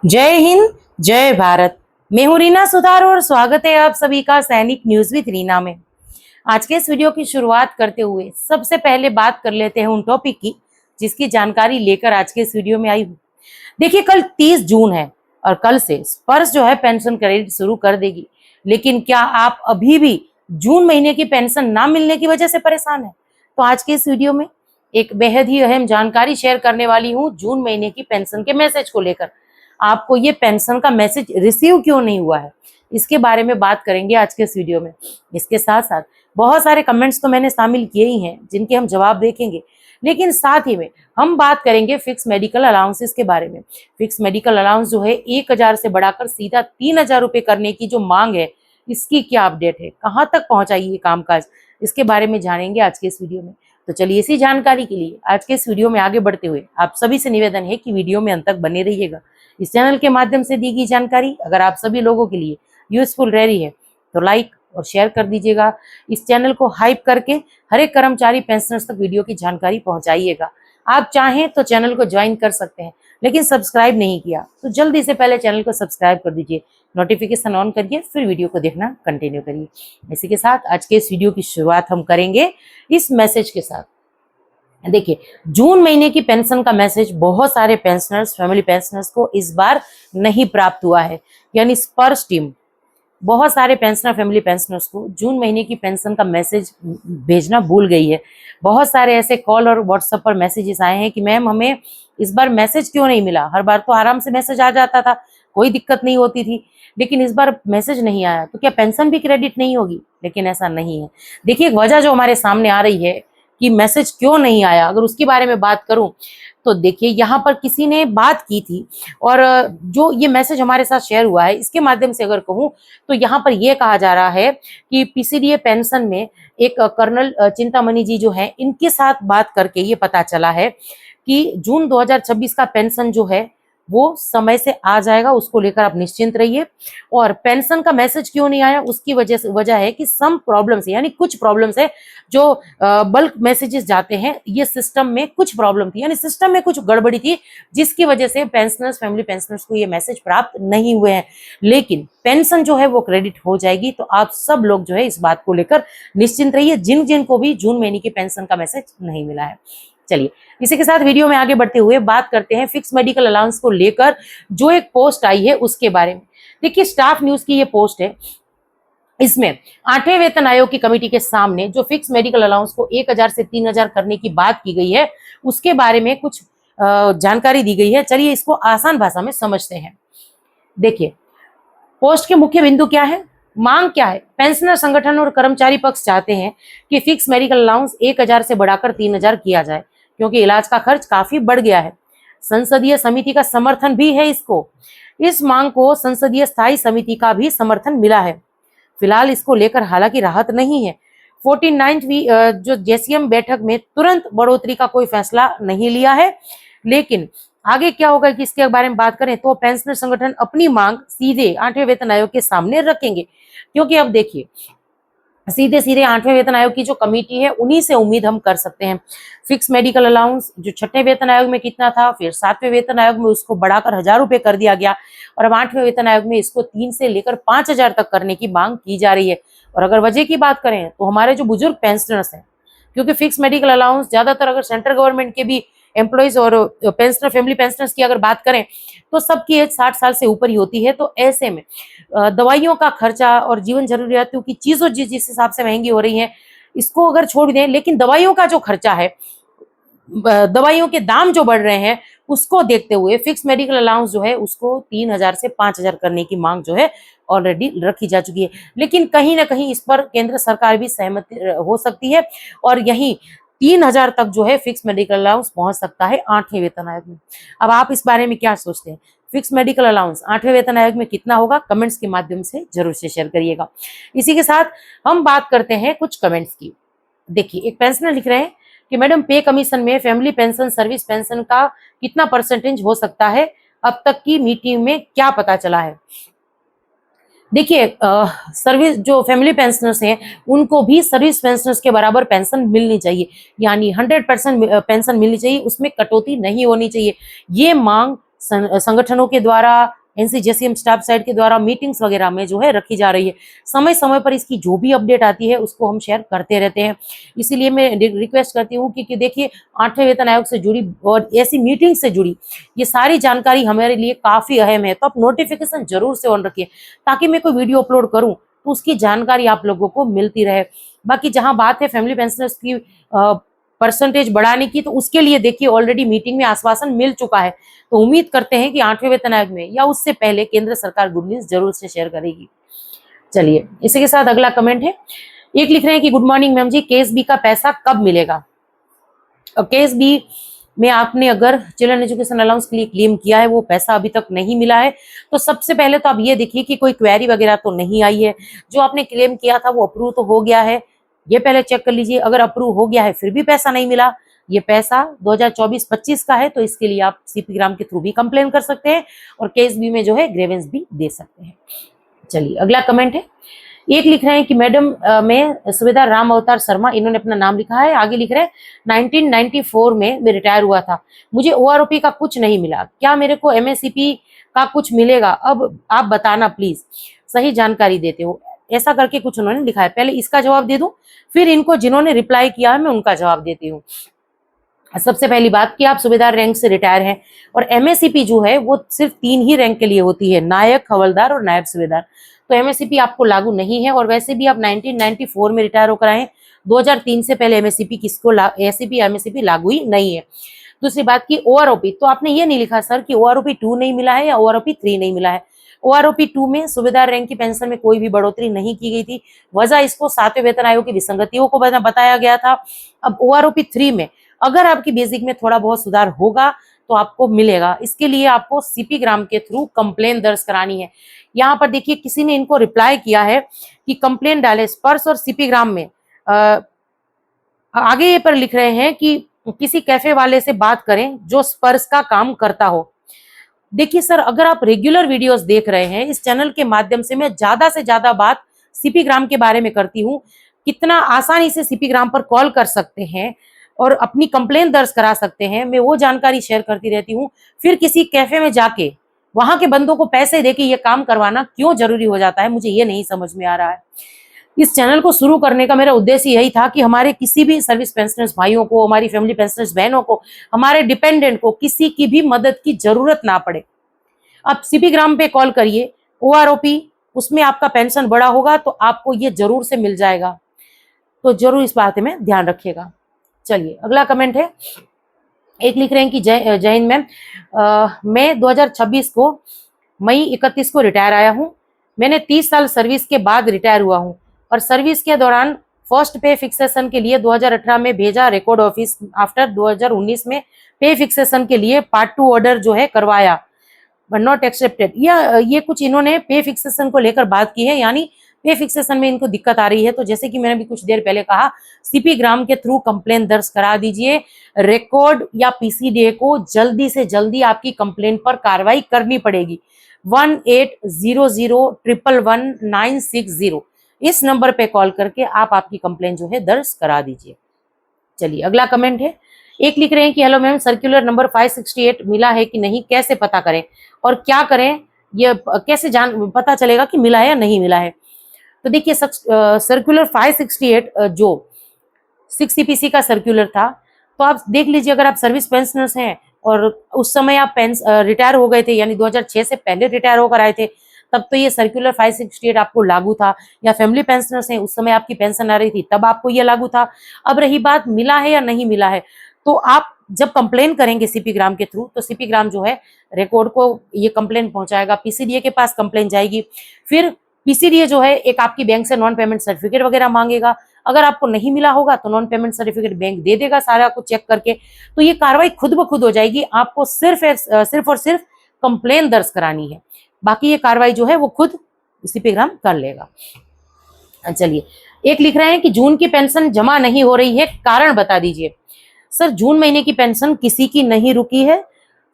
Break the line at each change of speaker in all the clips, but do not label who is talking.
जय हिंद, जय भारत। मैं हूं रीना सुधार और स्वागत है आप सभी का सैनिक न्यूज विद रीना में। आज के इस वीडियो की शुरुआत करते हुए सबसे पहले बात कर लेते हैं उन टॉपिक की जिसकी जानकारी लेकर आज के इस वीडियो में आई हूँ। देखिए, कल 30 जून है और कल से स्पर्श जो है पेंशन क्रेडिट शुरू कर देगी। लेकिन क्या आप अभी भी जून महीने की पेंशन ना मिलने की वजह से परेशान है? तो आज के इस वीडियो में एक बेहद ही अहम जानकारी शेयर करने वाली हूँ जून महीने की पेंशन के मैसेज को लेकर। आपको ये पेंशन का मैसेज रिसीव क्यों नहीं हुआ है, इसके बारे में बात करेंगे आज के इस वीडियो में। इसके साथ साथ बहुत सारे कमेंट्स तो मैंने शामिल किए ही हैं जिनके हम जवाब देखेंगे, लेकिन साथ ही में हम बात करेंगे फिक्स मेडिकल अलाउंसेस के बारे में। फिक्स मेडिकल अलाउंस जो है 1000 से बढ़ाकर सीधा 3000 रुपए करने की जो मांग है, इसकी क्या अपडेट है, कहाँ तक पहुंचाई ये कामकाज, इसके बारे में जानेंगे आज के इस वीडियो में। तो चलिए, इसी जानकारी के लिए आज के इस वीडियो में आगे बढ़ते हुए आप सभी से निवेदन है कि वीडियो में अंत तक बने रहिएगा। इस चैनल के माध्यम से दी गई जानकारी अगर आप सभी लोगों के लिए यूजफुल रह रही है तो लाइक और शेयर कर दीजिएगा। इस चैनल को हाइप करके हर एक कर्मचारी पेंशनर्स तक वीडियो की जानकारी पहुंचाइएगा। आप चाहें तो चैनल को ज्वाइन कर सकते हैं, लेकिन सब्सक्राइब नहीं किया तो जल्दी से पहले चैनल को सब्सक्राइब कर दीजिए, नोटिफिकेशन ऑन करिए, फिर वीडियो को देखना कंटिन्यू करिए। इसी के साथ आज के इस वीडियो की शुरुआत हम करेंगे इस मैसेज के साथ। देखिए, जून महीने की पेंशन का मैसेज बहुत सारे पेंशनर्स, फैमिली पेंशनर्स को इस बार नहीं प्राप्त हुआ है। यानी स्पर्श टीम बहुत सारे पेंशनर, फैमिली पेंशनर्स को जून महीने की पेंशन का मैसेज भेजना भूल गई है। बहुत सारे ऐसे कॉल और व्हाट्सएप पर मैसेजेस आए हैं कि मैम हमें इस बार मैसेज क्यों नहीं मिला। हर बार तो आराम से मैसेज आ जाता था, कोई दिक्कत नहीं होती थी, लेकिन इस बार मैसेज नहीं आया, तो क्या पेंशन भी क्रेडिट नहीं होगी? लेकिन ऐसा नहीं है। देखिए, एक वजह जो हमारे सामने आ रही है कि मैसेज क्यों नहीं आया, अगर उसके बारे में बात करूं तो देखिए, यहाँ पर किसी ने बात की थी और जो ये मैसेज हमारे साथ शेयर हुआ है इसके माध्यम से अगर कहूँ तो यहाँ पर यह कहा जा रहा है कि पीसीडीए पेंशन में एक कर्नल चिंतामणि जी जो है, इनके साथ बात करके ये पता चला है कि जून 2026 का पेंशन जो है वो समय से आ जाएगा, उसको लेकर आप निश्चिंत रहिए। और पेंशन का मैसेज क्यों नहीं आया, उसकी वजह है कि सम प्रॉब्लम्स, यानी कुछ प्रॉब्लम्स है जो बल्क मैसेजेस जाते हैं, ये सिस्टम में कुछ प्रॉब्लम थी, यानी सिस्टम में कुछ गड़बड़ी थी, जिसकी वजह से पेंशनर्स, फैमिली पेंशनर्स को ये मैसेज प्राप्त नहीं हुए हैं। लेकिन पेंशन जो है वो क्रेडिट हो जाएगी, तो आप सब लोग जो है इस बात को लेकर निश्चिंत रहिए, जिन जिन को भी जून महीने की पेंशन का मैसेज नहीं मिला है। चलिए, इसी के साथ वीडियो में आगे बढ़ते हुए बात करते हैं फिक्स मेडिकल अलाउंस को लेकर जो एक पोस्ट आई है उसके बारे में। देखिए, स्टाफ न्यूज की ये पोस्ट है। इसमें 8वें वेतन आयोग की कमेटी के सामने जो फिक्स मेडिकल अलाउंस को 1000 से 3000 करने की बात की गई है, उसके बारे में कुछ जानकारी दी गई है। चलिए, इसको आसान भाषा में समझते हैं। देखिए, पोस्ट के मुख्य बिंदु क्या है, मांग क्या है। पेंशनर संगठन और कर्मचारी पक्ष चाहते हैं कि फिक्स मेडिकल अलाउंस 1000 से बढ़ाकर 3000 किया जाए, क्योंकि इलाज का खर्च काफी बढ़ गया है। संसदीय समिति का समर्थन भी है इसको। इस मांग को संसदीय स्थायी समिति का भी समर्थन मिला है। फिलहाल इसको लेकर हालांकि राहत नहीं है। 49वीं जो जेसीएम बैठक में तुरंत बढ़ोतरी का कोई फैसला नहीं लिया है, लेकिन आगे क्या होगा कि इसके बारे में बात करें तो पेंशनर संगठन अपनी मांग सीधे 8वें वेतन आयोग के सामने रखेंगे। क्योंकि अब देखिए, सीधे सीधे 8वें वेतन आयोग की जो कमेटी है उन्हीं से उम्मीद हम कर सकते हैं। फिक्स मेडिकल अलाउंस जो 6ठे वेतन आयोग में कितना था, फिर 7वें वेतन आयोग में उसको बढ़ाकर 1000 रुपए कर दिया गया, और अब 8वें वेतन आयोग में इसको 3 से लेकर 5000 तक करने की मांग की जा रही है। और अगर वजह की बात करें तो हमारे जो बुजुर्ग पेंशनर्स हैं, क्योंकि फिक्स मेडिकल अलाउंस ज्यादातर अगर सेंट्रल गवर्नमेंट के भी एम्प्लॉइज और पेंशनर, फैमिली पेंशनर्स की अगर बात करें तो सबकी एज 60 साल से ऊपर ही होती है। तो ऐसे में दवाइयों का खर्चा और जीवन जरूरियातों की चीजों जिस हिसाब से महंगी हो रही है, इसको अगर छोड़ दें, लेकिन दवाइयों का जो खर्चा है, दवाइयों के दाम जो बढ़ रहे हैं, उसको देखते हुए फिक्स मेडिकल अलाउंस जो है उसको 3000 से 5000 करने की मांग जो है ऑलरेडी रखी जा चुकी है। लेकिन कहीं ना कहीं इस पर केंद्र सरकार भी सहमत हो सकती है, और यही 3000 तक जो है फिक्स मेडिकल अलाउंस पहुंच सकता है 8वें वेतन आयोग में। अब आप इस बारे में क्या सोचते हैं? फिक्स मेडिकल अलाउंस 8वें वेतन आयोग में कितना होगा? कमेंट्स के माध्यम से जरूर से शेयर करिएगा। इसी के साथ हम बात करते हैं कुछ कमेंट्स की। देखिए, एक पेंशनर लिख रहे हैं कि मैडम, पे कमीशन में फैमिली पेंशन, सर्विस पेंशन का कितना परसेंटेज हो सकता है? अब तक की मीटिंग में क्या पता चला है? देखिए, सर्विस जो फैमिली पेंशनर्स हैं उनको भी सर्विस पेंशनर्स के बराबर पेंशन मिलनी चाहिए, यानी 100% पेंशन मिलनी चाहिए, उसमें कटौती नहीं होनी चाहिए। ये मांग संगठनों के द्वारा, एनसीजेसीएम स्टाफ साइड के द्वारा मीटिंग्स वगैरह में जो है रखी जा रही है। समय समय पर इसकी जो भी अपडेट आती है उसको हम शेयर करते रहते हैं। इसीलिए मैं रिक्वेस्ट करती हूँ कि देखिए 8वें वेतन आयोग से जुड़ी और ऐसी मीटिंग से जुड़ी ये सारी जानकारी हमारे लिए काफी अहम है। तो आप नोटिफिकेशन जरूर से ऑन रखिए ताकि मैं कोई वीडियो अपलोड करूँ तो उसकी जानकारी आप लोगों को मिलती रहे। बाकी जहां बात है फैमिली पेंशनर्स की परसेंटेज बढ़ाने की, तो उसके लिए देखिए ऑलरेडी मीटिंग में आश्वासन मिल चुका है। तो उम्मीद करते हैं कि 8वें वेतन आयोग में या उससे पहले केंद्र सरकार गुड न्यूज जरूर से शेयर करेगी। चलिए इसी के साथ अगला कमेंट है, एक लिख रहे हैं कि गुड मॉर्निंग मैम जी, केस बी का पैसा कब मिलेगा? केस बी में आपने अगर चिल्ड्रन एजुकेशन अलाउंस के लिए क्लेम किया है, वो पैसा अभी तक नहीं मिला है, तो सबसे पहले तो आप ये देखिए कि कोई क्वेरी वगैरह तो नहीं आई है। जो आपने क्लेम किया था वो अप्रूव तो हो गया है, ये पहले चेक कर लीजिए। अगर अप्रूव हो गया है फिर भी पैसा नहीं मिला, ये पैसा 2024-25 का है, तो इसके लिए आप सीपी ग्राम के थ्रू भी कंप्लेन कर सकते हैं और केस बी में जो है ग्रेवेंस भी दे सकते हैं। चलिए अगला कमेंट है, एक लिख रहे हैं कि मैडम मैं सुबेदार राम अवतार शर्मा, इन्होंने अपना नाम लिखा है। आगे लिख रहे हैं 1994 में मैं रिटायर हुआ था, मुझे ओआरओपी का कुछ नहीं मिला, क्या मेरे को एमएससीपी का कुछ मिलेगा? अब आप बताना प्लीज, सही जानकारी देते हो, ऐसा करके कुछ उन्होंने लिखा है। पहले इसका जवाब दे दूं, फिर इनको जिन्होंने रिप्लाई किया है मैं उनका जवाब देती हूँ। सबसे पहली बात कि आप सूबेदार रैंक से रिटायर हैं और एमएससीपी जो है वो सिर्फ 3 ही रैंक के लिए होती है, नायक, हवलदार और नायब सूबेदार। तो एमएससीपी आपको लागू नहीं है और वैसे भी आप 1994 में रिटायर होकर आए, 2003 से पहले एमएससीपी किसको एमएससीपी लागू ही नहीं है। दूसरी बात की ओआरओपी, तो आपने ये नहीं लिखा सर कि ओआरओपी 2 नहीं मिला है या ओआरओपी 3 नहीं मिला है। ओआरओपी 2 में सूबेदार रैंक की पेंशन में कोई भी बढ़ोतरी नहीं की गई थी, वजह इसको 7वें वेतन आयोग की विसंगतियों को बताया गया था। अब ओआरओपी 3 में अगर आपकी बेसिक में थोड़ा बहुत सुधार होगा तो आपको मिलेगा। इसके लिए आपको सीपी ग्राम के थ्रू कंप्लेन दर्ज करानी है। यहाँ पर देखिए किसी ने इनको रिप्लाई किया है कि कंप्लेन डाले स्पर्श और सीपी ग्राम में। आगे ये पर लिख रहे हैं कि किसी कैफे वाले से बात करें जो स्पर्श का काम करता हो। देखिए सर, अगर आप रेगुलर वीडियोस देख रहे हैं, इस चैनल के माध्यम से मैं ज्यादा से ज्यादा बात सीपी ग्राम के बारे में करती हूँ, कितना आसानी से सीपी ग्राम पर कॉल कर सकते हैं और अपनी कंप्लेन दर्ज करा सकते हैं, मैं वो जानकारी शेयर करती रहती हूँ। फिर किसी कैफे में जाके वहां के बंदों को पैसे देके ये काम करवाना क्यों जरूरी हो जाता है, मुझे ये नहीं समझ में आ रहा है। इस चैनल को शुरू करने का मेरा उद्देश्य यही था कि हमारे किसी भी सर्विस पेंशनर्स भाइयों को, हमारी फैमिली पेंशनर्स बहनों को, हमारे डिपेंडेंट को किसी की भी मदद की जरूरत ना पड़े। आप सीपी ग्राम पे कॉल करिए, ओआरओपी उसमें आपका पेंशन बड़ा होगा तो आपको ये जरूर से मिल जाएगा। तो जरूर इस बात में ध्यान रखिएगा। चलिए अगला कमेंट है, एक लिख रहे हैं कि जय हिंद मैम, मैं 2026 को मई 31 को रिटायर आया हूँ। मैंने 30 साल सर्विस के बाद रिटायर हुआ हूँ और सर्विस के दौरान फर्स्ट पे फिक्सेशन के लिए 2018 में भेजा रिकॉर्ड ऑफिस, आफ्टर 2019 में पे फिक्सेशन के लिए पार्ट 2 ऑर्डर जो है करवाया बट नॉट एक्सेप्टेड। ये कुछ इन्होंने पे फिक्सेशन को लेकर बात की है, यानी पे फिक्सेशन में इनको दिक्कत आ रही है। तो जैसे कि मैंने भी कुछ देर पहले कहा, सीपी ग्राम के थ्रू कंप्लेन दर्ज करा दीजिए। रिकॉर्ड या पीसीडीए को जल्दी से जल्दी आपकी कंप्लेन पर कार्रवाई करनी पड़ेगी। 1800111960 इस नंबर पे कॉल करके आप आपकी कंप्लेन जो है दर्ज करा दीजिए। चलिए अगला कमेंट है, एक लिख रहे हैं कि हेलो मैम, सर्कुलर नंबर 568 मिला है कि नहीं, कैसे पता करें और क्या करें, ये कैसे पता चलेगा कि मिला है या नहीं मिला है? तो देखिए सर्कुलर 568 जो 6 सीपीसी का सर्कुलर था, तो आप देख लीजिए, अगर आप सर्विस पेंशनर्स हैं और उस समय आप रिटायर हो गए थे, यानी 2006 से पहले रिटायर होकर आए थे, तब तो ये सर्कुलर 568 आपको लागू था। या फैमिली पेंशनर्स हैं, उस समय आपकी पेंशन आ रही थी, तब आपको ये लागू था। अब रही बात मिला है या नहीं मिला है, तो आप जब कंप्लेन करेंगे सीपी ग्राम के थ्रू, तो सीपी ग्राम जो है रिकॉर्ड को ये कंप्लेन पहुंचाएगा, पीसीडीए के पास कंप्लेन जाएगी, फिर पीसीडीए जो है एक आपकी बैंक से नॉन पेमेंट सर्टिफिकेट वगैरह मांगेगा। अगर आपको नहीं मिला होगा तो नॉन पेमेंट सर्टिफिकेट बैंक दे देगा सारा कुछ चेक करके, तो ये कार्रवाई खुद ब खुद हो जाएगी। आपको सिर्फ और सिर्फ कंप्लेन दर्ज करानी है, बाकी ये कार्रवाई जो है वो खुद सीपी ग्राम कर लेगा। चलिए, एक लिख रहे हैं कि जून की पेंशन जमा नहीं हो रही है, कारण बता दीजिए। सर, जून महीने की पेंशन किसी की नहीं रुकी है,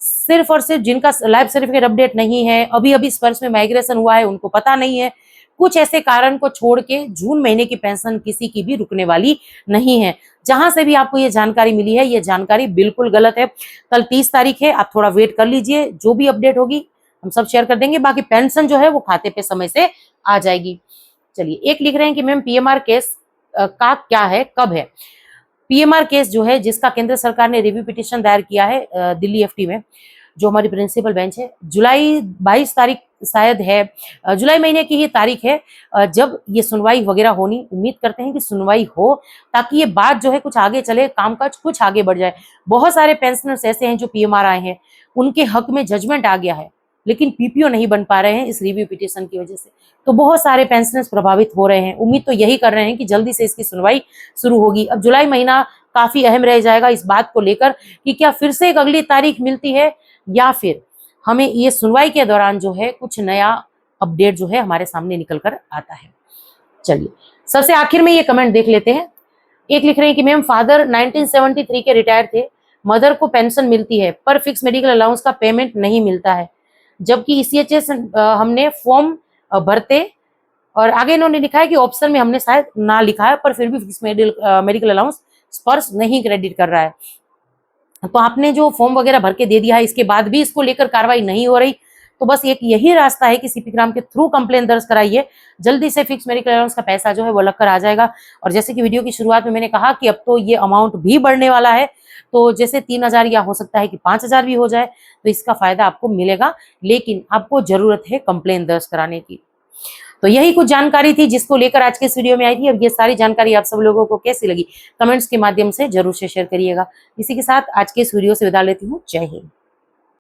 सिर्फ और सिर्फ जिनका लाइफ सर्टिफिकेट अपडेट नहीं है, अभी अभी स्पर्श में माइग्रेशन हुआ है, उनको पता नहीं है। कुछ ऐसे कारण को छोड़ के जून महीने की पेंशन किसी की भी रुकने वाली नहीं है। जहां से भी आपको ये जानकारी मिली है, ये जानकारी बिल्कुल गलत है। कल 30 तारीख है, आप थोड़ा वेट कर लीजिए, जो भी अपडेट होगी हम सब शेयर कर देंगे। बाकी पेंशन जो है वो खाते पे समय से आ जाएगी। चलिए, एक लिख रहे हैं कि मैम पीएमआर केस का क्या है, कब है? पीएमआर केस जो है, जिसका केंद्र सरकार ने रिव्यू पिटीशन दायर किया है दिल्ली एफटी में, जो हमारी प्रिंसिपल बेंच है, जुलाई 22 तारीख शायद है, जुलाई महीने की ही तारीख है जब ये सुनवाई वगैरह होनी। उम्मीद करते हैं कि सुनवाई हो, ताकि ये बात जो है कुछ आगे चले, कामकाज कुछ आगे बढ़ जाए। बहुत सारे पेंशनर्स ऐसे हैं जो पीएमआर आए हैं, उनके हक में जजमेंट आ गया है, लेकिन पीपीओ नहीं बन पा रहे हैं इस रिव्यू पिटीशन की वजह से। तो बहुत सारे पेंशनर्स प्रभावित हो रहे हैं। उम्मीद तो यही कर रहे हैं कि जल्दी से इसकी सुनवाई शुरू होगी। अब जुलाई महीना काफी अहम रह जाएगा इस बात को लेकर कि क्या फिर से एक अगली तारीख मिलती है, या फिर हमें ये सुनवाई के दौरान जो है कुछ नया अपडेट जो है हमारे सामने निकल कर आता है। चलिए, सबसे आखिर में ये कमेंट देख लेते हैं। एक लिख रहे हैं कि मैम फादर 1973 के रिटायर थे, मदर को पेंशन मिलती है पर फिक्स मेडिकल अलाउंस का पेमेंट नहीं मिलता है, जबकि ईसीएचएस हमने फॉर्म भरते, और आगे इन्होंने लिखा है कि ऑप्शन में हमने शायद ना लिखा है, पर फिर भी फिक्स मेडिकल अलाउंस स्पर्श नहीं क्रेडिट कर रहा है। तो आपने जो फॉर्म वगैरह भर के दे दिया है, इसके बाद भी इसको लेकर कार्रवाई नहीं हो रही, तो बस एक यही रास्ता है कि सीपी ग्राम के थ्रू कंप्लेन दर्ज कराइए। जल्दी से फिक्स मेडिकल अलाउंस का पैसा जो है वो लग कर आ जाएगा। और जैसे कि वीडियो की शुरुआत में मैंने कहा कि अब तो ये अमाउंट भी बढ़ने वाला है, तो जैसे 3000 या हो सकता है कि 5000 भी हो जाए, तो इसका फायदा आपको मिलेगा, लेकिन आपको जरूरत है कंप्लेन दर्ज कराने की। तो यही कुछ जानकारी थी जिसको लेकर आज के इस वीडियो में आई थी। अब ये सारी जानकारी आप सब लोगों को कैसी लगी, कमेंट्स के माध्यम से जरूर से शेयर करिएगा। इसी के साथ आज के इस वीडियो से विदा लेती हूँ। जय हिंद।